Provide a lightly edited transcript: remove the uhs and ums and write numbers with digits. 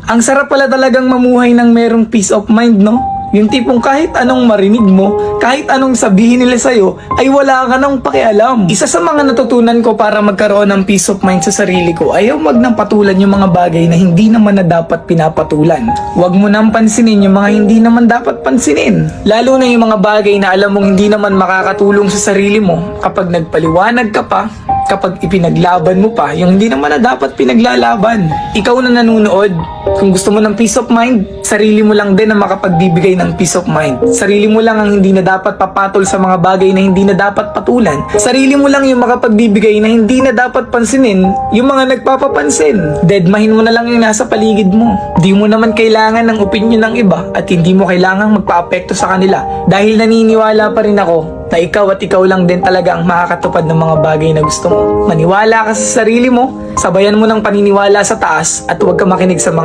Ang sarap pala talagang mamuhay ng merong peace of mind, no? Yung tipong kahit anong marinig mo, kahit anong sabihin nila sa'yo, ay wala ka nang pakialam. Isa sa mga natutunan ko para magkaroon ng peace of mind sa sarili ko ay wag nang patulan yung mga bagay na hindi naman na dapat pinapatulan. Wag mo nang pansinin yung mga hindi naman dapat pansinin. Lalo na yung mga bagay na alam mong hindi naman makakatulong sa sarili mo kapag nagpaliwanag ka pa, kapag ipinaglaban mo pa yung hindi naman na dapat pinaglalaban. Ikaw na nanonood, kung gusto mo ng peace of mind, sarili mo lang din ang makapagbibigay ng peace of mind. Sarili mo lang ang hindi na dapat papatol sa mga bagay na hindi na dapat patulan. Sarili mo lang yung makapagbibigay na hindi na dapat pansinin yung mga nagpapapansin. Deadmahin mo na lang yung nasa paligid mo. Di mo naman kailangan ng opinion ng iba at hindi mo kailangang magpa-apekto sa kanila dahil naniniwala pa rin ako na ikaw at ikaw lang din talaga ang makakatupad ng mga bagay na gusto mo. Maniwala ka sa sarili mo, sabayan mo ng paniniwala sa taas at huwag ka makinig sa mga